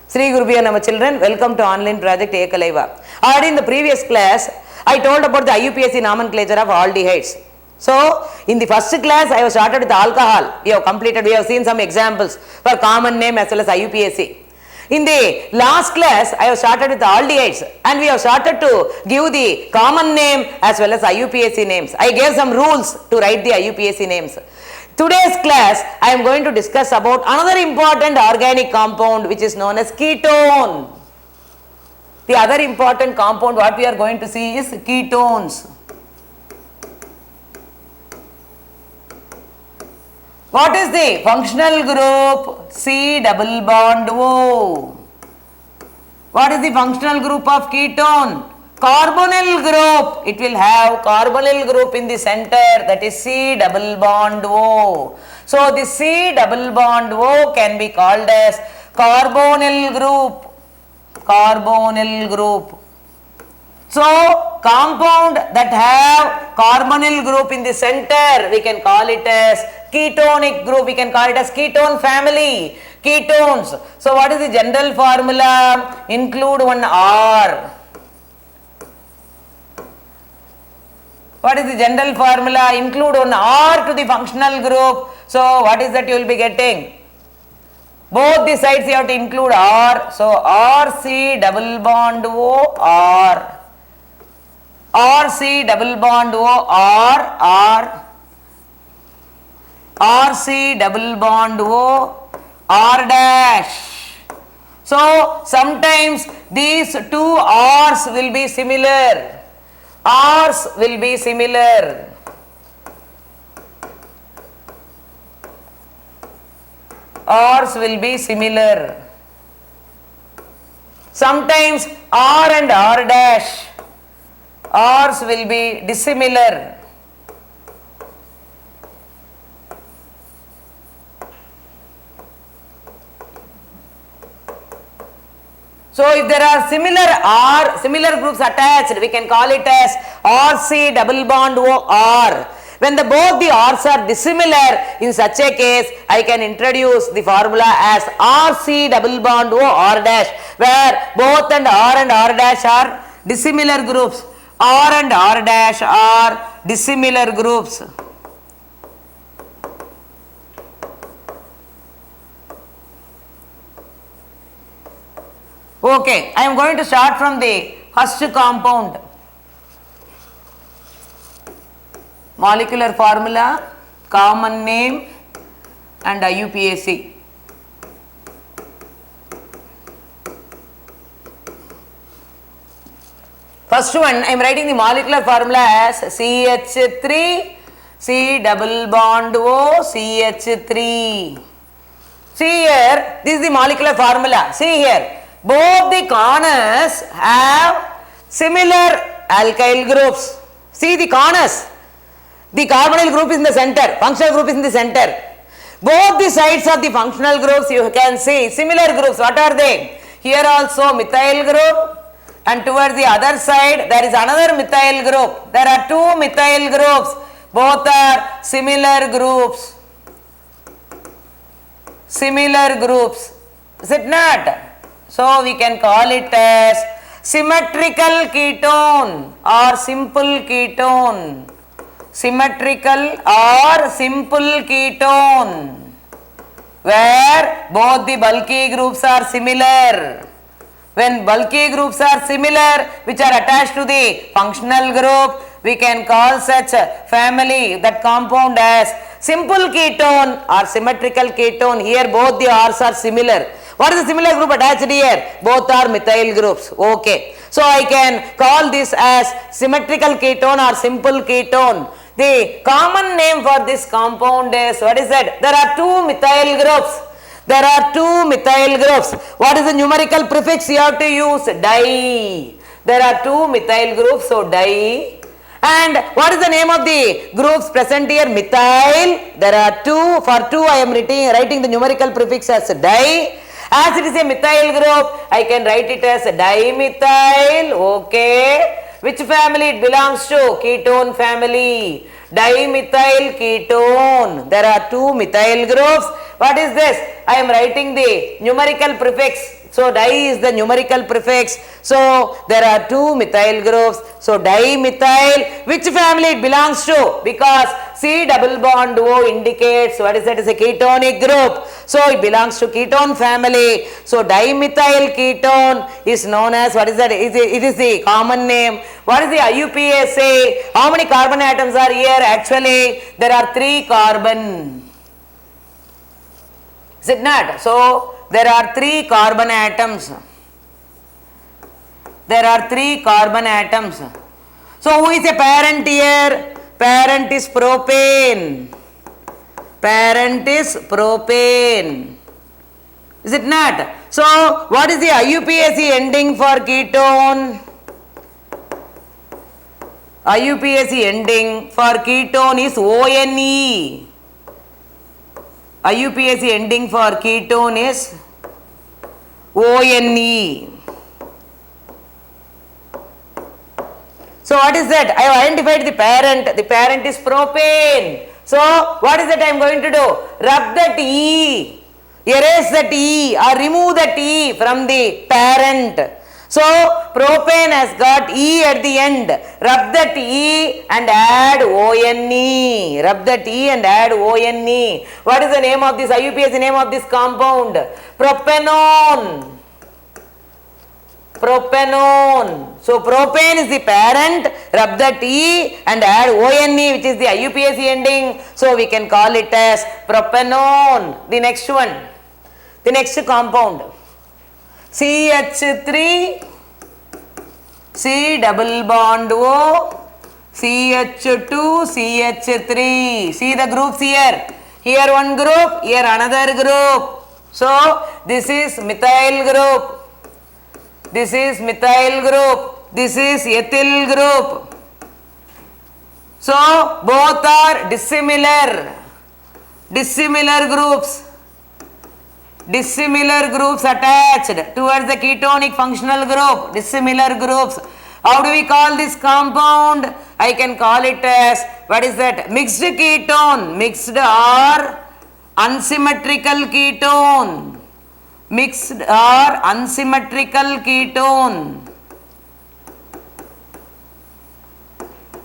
Sri Gurubhyo Nama children, welcome to online project Ekalaiva. Already in the previous class, I told about the IUPAC nomenclature of aldehydes. So, in the first class, I have started with alcohol. We have seen some examples for common name as well as IUPAC. In the last class, I have started with the aldehydes and we have started to give the common name as well as IUPAC names. I gave some rules to write the IUPAC names. Today's class, I am going to discuss about another important organic compound which is known as ketone. The other important compound what we are going to see is ketones. What is the functional group? C double bond O. What is the functional group of ketone? Carbonyl group. It will have carbonyl group in the center, that is C double bond O. So the C double bond O can be called as carbonyl group. Carbonyl group. So compound that have carbonyl group in the center, we can call it as ketonic group. We can call it as ketone family. Ketones. So what is the general formula? Include one R. What is the general formula? Include one R to the functional group. So what is that you will be getting? Both the sides you have to include R. So RC double bond O R. RC double bond O R R. RC double bond O R dash. So sometimes these two R's will be similar. R's will be similar. R's will be similar. Sometimes R and R dash, R's will be dissimilar. So if there are similar groups attached, we can call it as RC double bond O R. When both the R's are dissimilar, in such a case, I can introduce the formula as RC double bond O R dash, where both and R dash are dissimilar groups. R and R dash are dissimilar groups. Okay, I am going to start from the first compound. Molecular formula, common name and IUPAC. First one, I am writing the molecular formula as CH3, C double bond O, CH3. See here, this is the molecular formula. See here. Both the corners have similar alkyl groups. See the corners. The carbonyl group is in the center, functional group is in the center. Both the sides of the functional groups you can see similar groups. What are they? Here also methyl group and towards the other side there is another methyl group. There are two methyl groups. Both are similar groups. Similar groups. Is it not? So we can call it as symmetrical ketone or simple ketone. Symmetrical or simple ketone, where both the bulky groups are similar. When bulky groups are similar, which are attached to the functional group, we can call such family, that compound as simple ketone or symmetrical ketone. Here both the R's are similar. What is the similar group attached here? Both are methyl groups. Okay. So I can call this as symmetrical ketone or simple ketone. The common name for this compound is, what is that? There are two methyl groups. There are two methyl groups. What is the numerical prefix you have to use? Di. There are two methyl groups, so di. And what is the name of the groups present here? Methyl. There are two. For two I am writing the numerical prefix as di. As it is a methyl group, I can write it as dimethyl. Okay. Which family it belongs to? Ketone family. Dimethyl ketone. There are two methyl groups. What is this? I am writing the numerical prefix. So di is the numerical prefix. So there are two methyl groups. So dimethyl, which family it belongs to? Because C double bond O indicates what is that? Is a ketonic group. So it belongs to ketone family. So dimethyl ketone is known as what is that? It is the common name. What is the IUPAC? How many carbon atoms are here? Actually, there are 3 carbon. Is it not? So there are 3 carbon atoms. There are 3 carbon atoms. So who is a parent here? Parent is propane. Parent is propane. Is it not? So what is the IUPAC ending for ketone? IUPAC ending for ketone is ONE. IUPAC ending for ketone is ONE. So what is that? I have identified the parent. The parent is propane. So what is that I am going to do? Rub that E. Erase that E or remove that E from the parent. So propane has got E at the end. Rub that E and add ONE. Rub that E and add ONE. What is the name of this? IUPAC name of this compound? Propanone. Propanone. So propane is the parent. Rub that E and add ONE, which is the IUPAC ending. So we can call it as propanone. The next one. The next compound. CH3, C double bond O, CH2, CH3. See the groups here. Here one group, here another group. So this is methyl group. This is methyl group. This is ethyl group. So both are dissimilar. Dissimilar groups. Dissimilar groups attached towards the ketonic functional group. Dissimilar groups. How do we call this compound? I can call it as, what is that? Mixed ketone. Mixed or unsymmetrical ketone. Mixed or unsymmetrical ketone.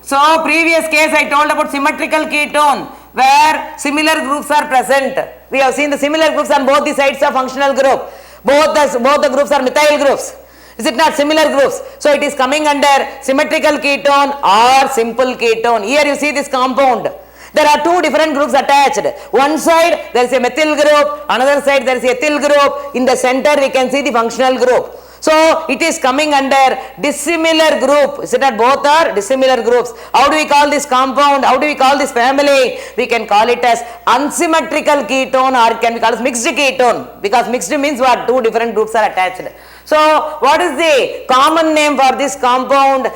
So previous case I told about symmetrical ketone, where similar groups are present. We have seen the similar groups on both the sides of functional group. Both the groups are methyl groups. Is it not similar groups? So it is coming under symmetrical ketone or simple ketone. Here you see this compound. There are 2 different groups attached. One side there is a methyl group, another side there is a ethyl group. In the center we can see the functional group. So it is coming under dissimilar group. Is it that both are dissimilar groups? How do we call this compound? How do we call this family? We can call it as unsymmetrical ketone, or can we call it mixed ketone? Because mixed means what? 2 different groups are attached. So what is the common name for this compound?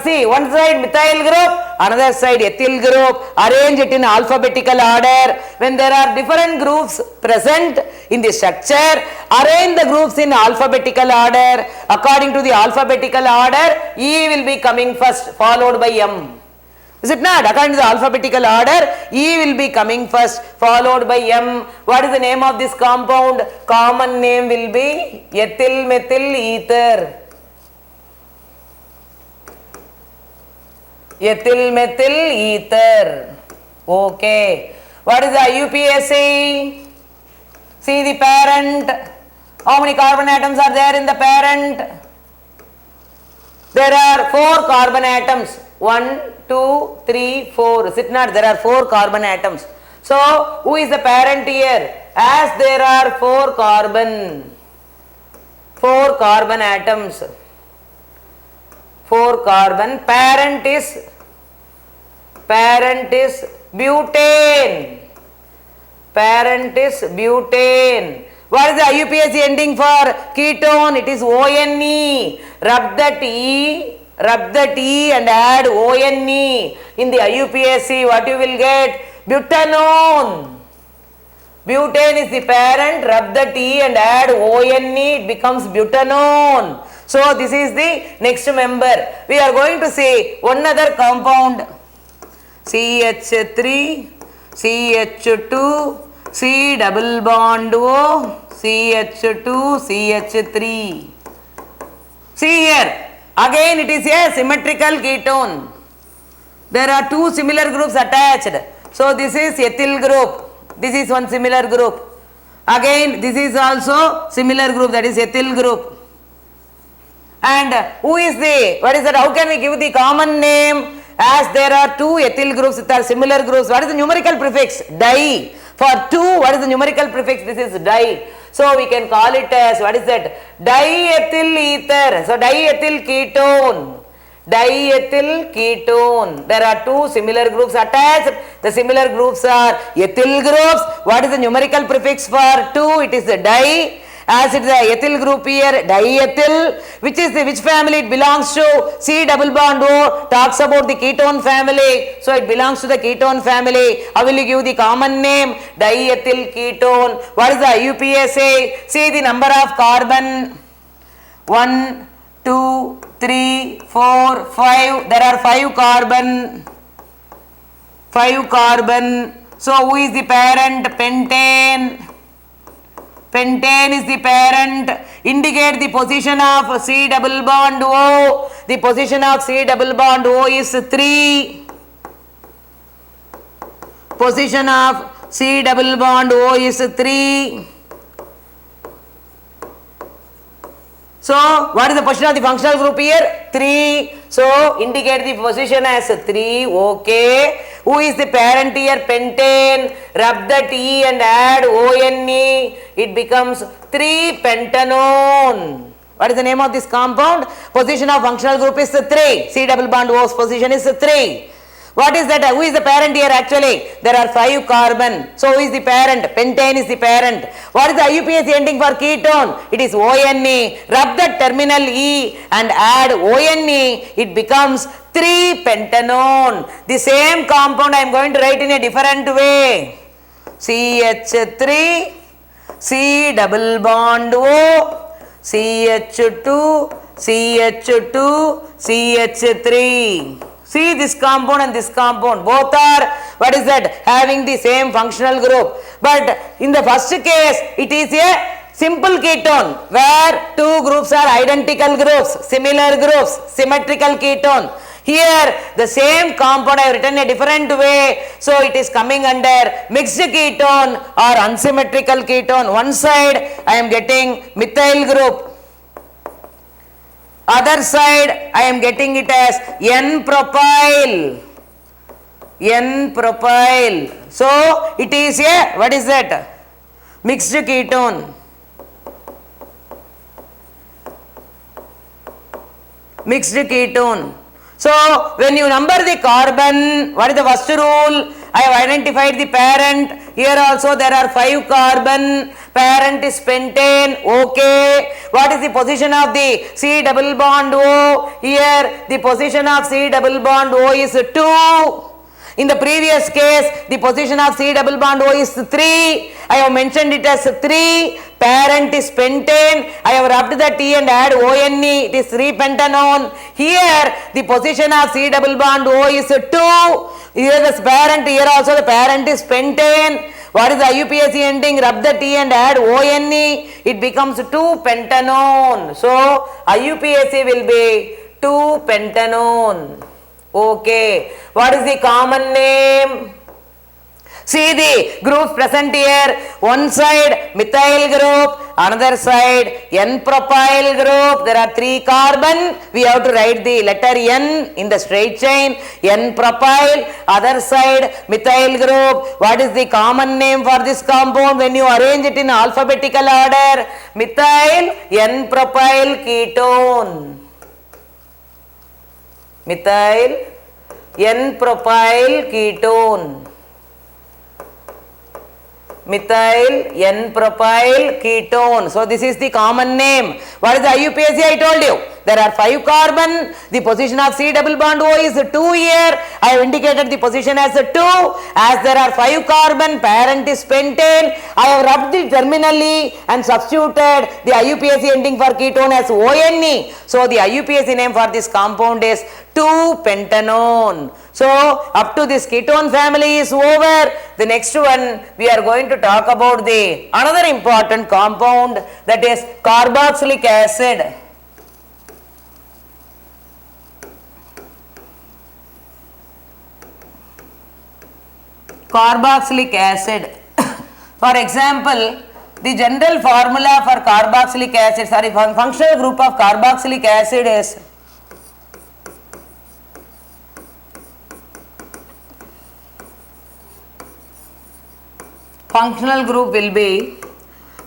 See, one side methyl group, another side ethyl group. Arrange it in alphabetical order. When there are different groups present in the structure, arrange the groups in alphabetical order. According to the alphabetical order, E will be coming first, followed by M. Is it not? According to the alphabetical order, E will be coming first, followed by M. What is the name of this compound? Common name will be ethyl methyl ether. Ethyl methyl ether. Okay. What is the IUPAC? See the parent. How many carbon atoms are there in the parent? There are 4 carbon atoms. 1, 2, 3, 4. Is it not? There are 4 carbon atoms. So who is the parent here? As there are 4 carbon atoms. 4 carbon. Parent is butane. Parent is butane. What is the IUPAC ending for ketone? It is ONE. Rub that E and add ONE. In the IUPAC, what you will get? Butanone. Butane is the parent. Rub that E and add ONE. It becomes butanone. So this is the next member. We are going to see one other compound. CH3, CH2, C double bond O, CH2, CH3. See here, again it is a symmetrical ketone. There are two similar groups attached. So this is ethyl group. This is one similar group. Again this is also similar group, that is ethyl group. And who is the, what is that, how can we give the common name? As there are two ethyl groups that are similar groups, what is the numerical prefix? Di. For 2, what is the numerical prefix? This is di. So we can call it as, what is that? Diethyl ether. So diethyl ketone. Diethyl ketone. There are two similar groups attached. The similar groups are ethyl groups. What is the numerical prefix for 2? It is the di. As it is a ethyl group here, diethyl, which is the which family it belongs to? C double bond O talks about the ketone family, so it belongs to the ketone family. How will you give the common name? Diethyl ketone. What is the IUPAC? See the number of carbon. 1, 2, 3, 4, 5. There are 5 carbon. 5 carbon. So who is the parent? Pentane. Pentane is the parent. Indicate the position of C double bond O. The position of C double bond O is 3. Position of C double bond O is 3. So, what is the position of the functional group here? 3. So, indicate the position as 3. Okay. Who is the parent here? Pentane. Rub the T and add ONE. It becomes 3-pentanone. What is the name of this compound? Position of functional group is 3. C double bond O's position is 3. What is that? Who is the parent here actually? There are 5 carbon. So who is the parent? Pentane is the parent. What is the IUPAC ending for ketone? It is ONE. Rub the terminal E and add ONE. It becomes 3-pentanone. The same compound I am going to write in a different way. CH3, C double bond O, CH2, CH2, CH3. See this compound and this compound, both are, what is that, having the same functional group. But in the first case, it is a simple ketone where two groups are identical groups, similar groups, symmetrical ketone. Here the same compound I have written a different way, so it is coming under mixed ketone or unsymmetrical ketone. One side I am getting methyl group. Other side I am getting it as N-propyl. N-propyl. So it is a, what is that? Mixed ketone. Mixed ketone. So when you number the carbon, what is the first rule? I have identified the parent. Here also there are 5 carbon. Parent is pentane. Okay. What is the position of the C double bond O? Here the position of C double bond O is 2. In the previous case, the position of C double bond O is 3. I have mentioned it as 3. Parent is pentane. I have rubbed the T and add ONE. It is 3-pentanone. Here, the position of C double bond O is 2. Here the parent, here also the parent is pentane. What is the IUPAC ending? Rub the T and add ONE. It becomes 2-pentanone. So, IUPAC will be 2-pentanone. Okay. What is the common name? See the groups present here. One side methyl group, another side N-propyl group. There are 3 carbon. We have to write the letter N in the straight chain. N-propyl. Other side methyl group. What is the common name for this compound when you arrange it in alphabetical order? Methyl N-propyl ketone. Methyl N-propyl ketone. Methyl N-propyl ketone. So this is the common name. What is the IUPAC? I told you. There are 5 carbon. The position of C double bond O is 2 here. I have indicated the position as 2. As there are 5 carbon, parent is pentane. I have rubbed the terminally and substituted the IUPAC ending for ketone as ONE. So the IUPAC name for this compound is 2-pentanone. So up to this ketone family is over. The next one we are going to talk about the another important compound, that is carboxylic acid. Carboxylic acid. For example, the general formula for carboxylic acid, functional group of carboxylic acid is functional group will be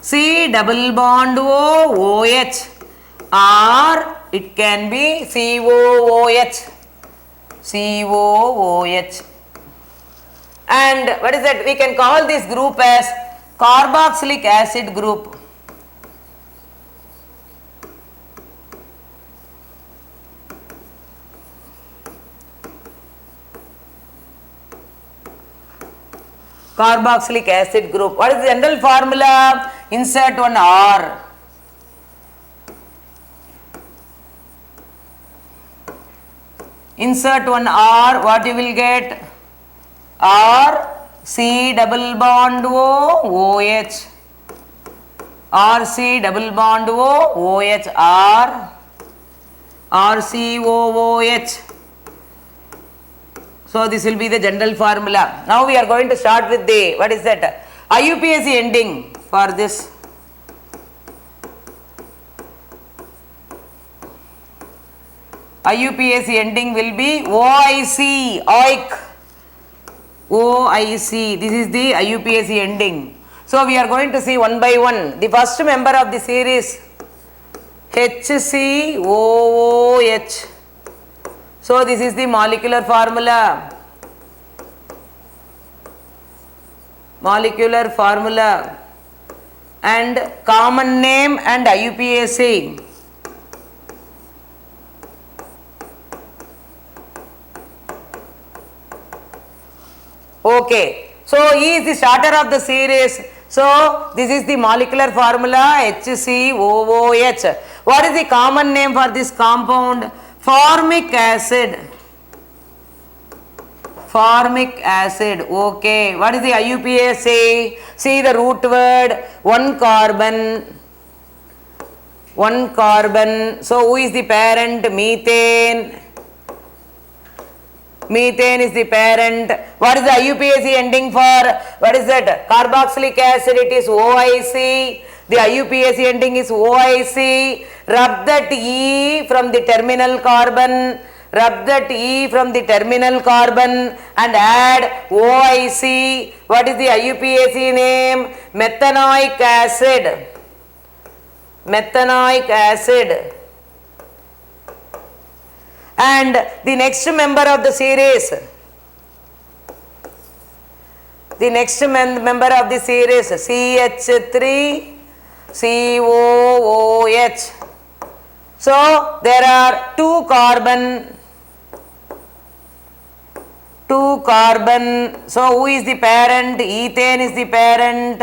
C double bond O OH, or it can be COOH. COOH. And what is that? We can call this group as carboxylic acid group. Carboxylic acid group. What is the general formula? Insert one R. Insert one R, what you will get? R C double bond O OH, R C double bond O OH, R C O OH. So this will be the general formula. Now we are going to start with the, what is that? IUPAC ending for this. IUPAC ending will be OIC, OIC. OIC, this is the IUPAC ending. So we are going to see one by one. The first member of the series, HCOOH. So this is the molecular formula. Molecular formula and common name and IUPAC. Okay, so E is the starter of the series. So this is the molecular formula HCOOH. What is the common name for this compound? Formic acid. Formic acid. Okay, what is the IUPAC? See the root word, one carbon. One carbon. So who is the parent? Methane. Methane is the parent. What is the IUPAC ending for? What is that? Carboxylic acid, it is OIC. The IUPAC ending is OIC. Rub that E from the terminal carbon. Rub that E from the terminal carbon and add OIC. What is the IUPAC name? Methanoic acid. Methanoic acid. And the next member of the series, member of the series, CH3COOH. So there are two carbon. So who is the parent? Ethane is the parent.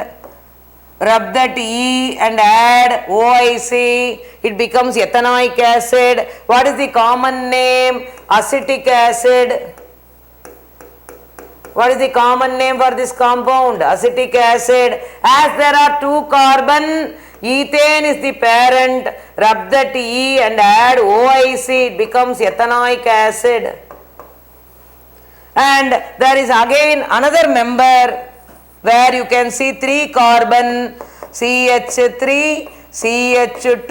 Rub that E and add OIC, it becomes ethanoic acid. What is the common name? Acetic acid. What is the common name for this compound? Acetic acid. As there are two carbon, ethane is the parent. Rub that E and add OIC, it becomes ethanoic acid. And there is again another member where you can see three carbon, CH3, CH2,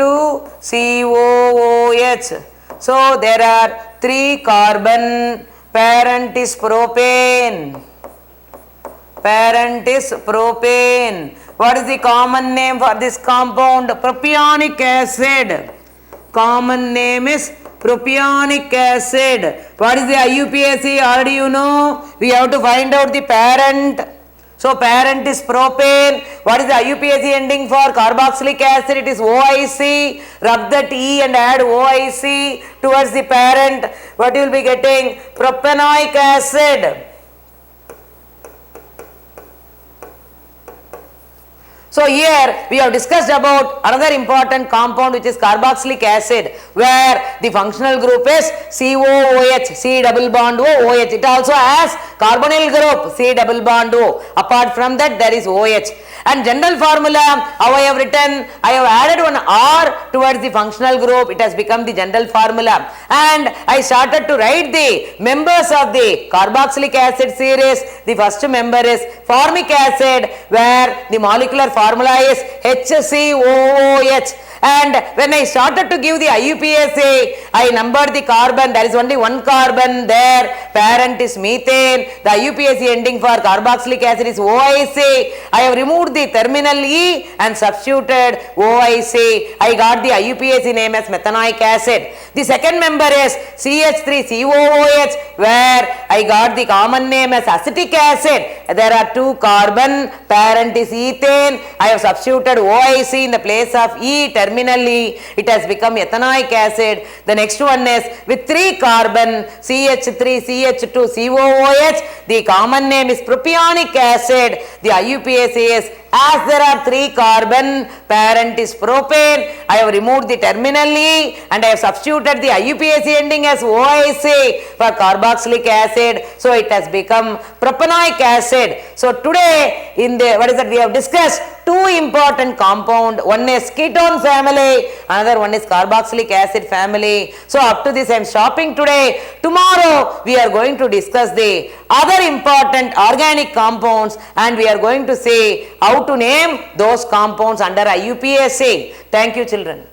COOH. So there are three carbon, parent is propane. Parent is propane. What is the common name for this compound? Propionic acid. Common name is propionic acid. What is the IUPAC? Already you know. We have to find out the parent. So parent is propane. What is the IUPAC ending for carboxylic acid? It is OIC. Rub that E and add OIC towards the parent. What you will be getting? Propanoic acid. So here we have discussed about another important compound which is carboxylic acid, where the functional group is COOH, C double bond O, OH. It also has carbonyl group C double bond O. Apart from that there is OH. And general formula, how I have written, I have added one R towards the functional group, it has become the general formula. And I started to write the members of the carboxylic acid series. The first member is formic acid, where the molecular formula is HCOOH. And when I started to give the IUPAC, I numbered the carbon, there is only one carbon there, parent is methane, the IUPAC ending for carboxylic acid is OIC. I have removed the terminal E and substituted OIC. I got the IUPAC name as methanoic acid. The second member is CH3COOH, where I got the common name as acetic acid. There are two carbon, parent is ethane. I have substituted OIC in the place of E, terminally it has become ethanoic acid. The next one is with 3 carbon, CH3CH2COOH. The common name is propionic acid. The IUPAC is, as there are 3 carbon, parent is propane. I have removed the terminal E and I have substituted the IUPAC ending as OIC for carboxylic acid. So it has become propanoic acid. So today in the, we have discussed 2 important compound. One is ketone family, another one is carboxylic acid family. So up to this I am stopping today. Tomorrow we are going to discuss the other important organic compounds, and we are going to say how to name those compounds under IUPAC. Thank you, children.